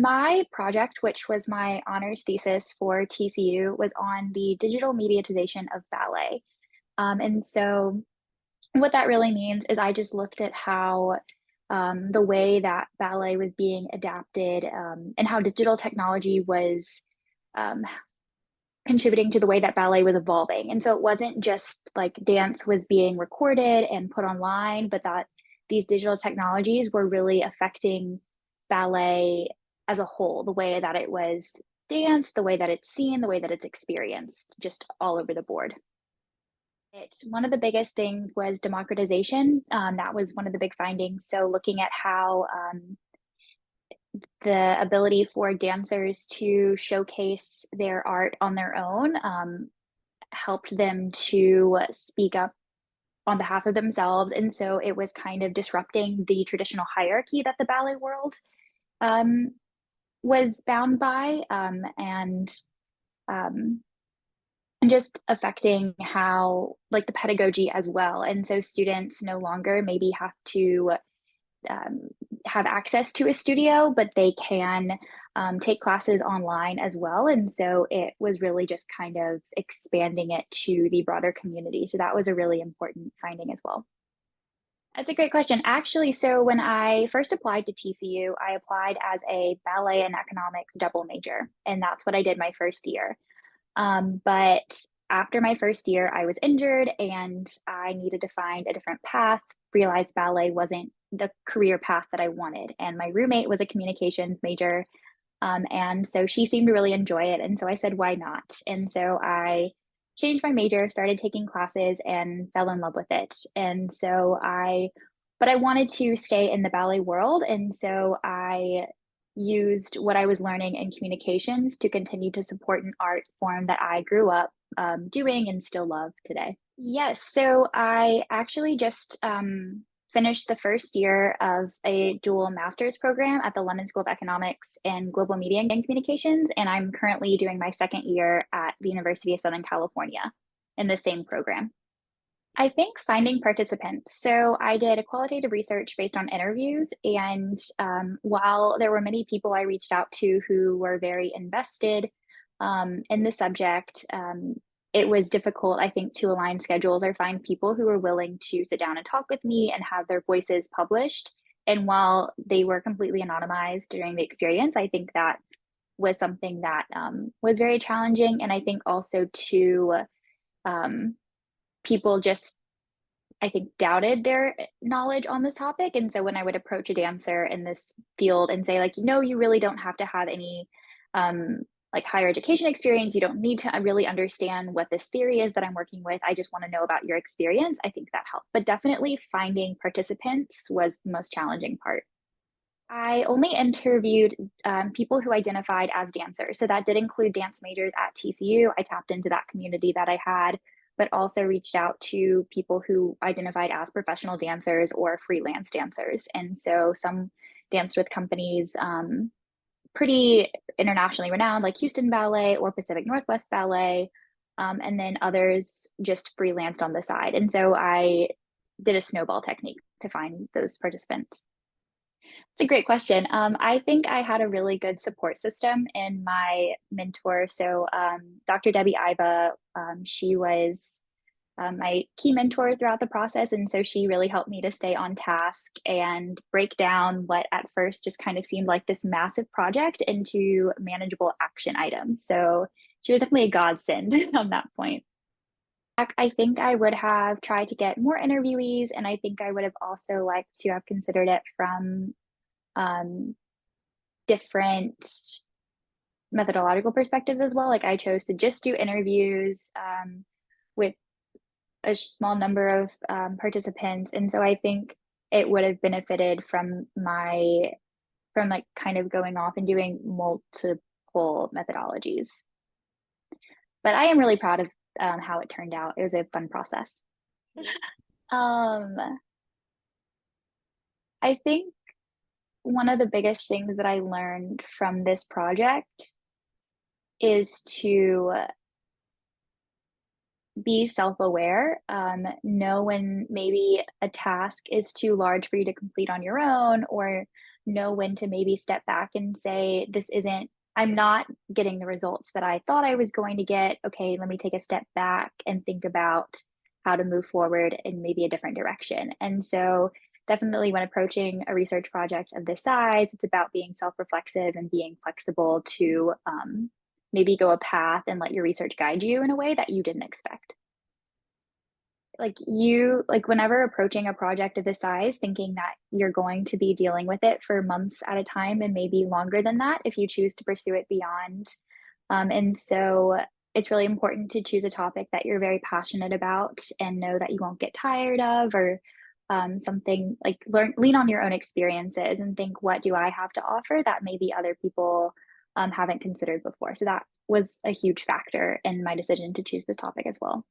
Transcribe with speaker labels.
Speaker 1: my project, which was my honors thesis for TCU, was on the digital mediatization of ballet. And so what that really means is I just looked at how the way that ballet was being adapted and how digital technology was um, contributing to the way that ballet was evolving. And so it wasn't just like dance was being recorded and put online, but that these digital technologies were really affecting ballet as a whole, the way that it was danced, the way that it's seen, the way that it's experienced, just all over the board. One of the biggest things was democratization. That was one of the big findings. So looking at how the ability for dancers to showcase their art on their own helped them to speak up on behalf of themselves. And so it was kind of disrupting the traditional hierarchy that the ballet world um, was bound by um, and just affecting how, like, the pedagogy as well. And so students no longer maybe have to um, have access to a studio, but they can take classes online as well. And so it was really just kind of expanding it to the broader community. So that was a really important finding as well. That's a great question. Actually, so when I first applied to TCU, I applied as a ballet and economics double major, and that's what I did my first year. But after my first year, I was injured and I needed to find a different path, realized ballet wasn't the career path that I wanted. And my roommate was a communications major. And so she seemed to really enjoy it. And so I said, why not? And so I changed my major, started taking classes, and fell in love with it. And so but I wanted to stay in the ballet world. And so I used what I was learning in communications to continue to support an art form that I grew up doing and still love today. Yes, so I actually just finished the first year of a dual master's program at the London School of Economics in Global Media and Communications, and I'm currently doing my second year at the University of Southern California in the same program. I think finding participants. So I did a qualitative research based on interviews, and while there were many people I reached out to who were very invested in the subject, it was difficult, I think, to align schedules or find people who were willing to sit down and talk with me and have their voices published. And while they were completely anonymized during the experience, I think that was something that was very challenging. And I think also to um, people just, I think, doubted their knowledge on this topic. And so when I would approach a dancer in this field and say, like, no, you really don't have to have any like higher education experience, you don't need to really understand what this theory is that I'm working with. I just want to know about your experience. I think that helped. But definitely finding participants was the most challenging part. I only interviewed people who identified as dancers. So that did include dance majors at TCU. I tapped into that community that I had, but also reached out to people who identified as professional dancers or freelance dancers. And so some danced with companies pretty internationally renowned, like Houston Ballet or Pacific Northwest Ballet, and then others just freelanced on the side. And so I did a snowball technique to find those participants. It's a great question. I think I had a really good support system in my mentor. So Dr. Debbie Iva, she was my key mentor throughout the process. And so she really helped me to stay on task and break down what at first just kind of seemed like this massive project into manageable action items. So she was definitely a godsend on that point. I think I would have tried to get more interviewees, and I think I would have also liked to have considered it from um, different methodological perspectives as well. Like I chose to just do interviews with a small number of participants, and so I think it would have benefited from like kind of going off and doing multiple methodologies. But I am really proud of how it turned out. It was a fun process. um, I think one of the biggest things that I learned from this project is to be self-aware, know when maybe a task is too large for you to complete on your own, or know when to maybe step back and say, this isn't, I'm not getting the results that I thought I was going to get. Okay, let me take a step back and think about how to move forward in maybe a different direction. And so, definitely, when approaching a research project of this size, it's about being self reflexive and being flexible to maybe go a path and let your research guide you in a way that you didn't expect. Like whenever approaching a project of this size, thinking that you're going to be dealing with it for months at a time and maybe longer than that if you choose to pursue it beyond. And so it's really important to choose a topic that you're very passionate about and know that you won't get tired of, or something like lean on your own experiences and think, what do I have to offer that maybe other people haven't considered before? So that was a huge factor in my decision to choose this topic as well.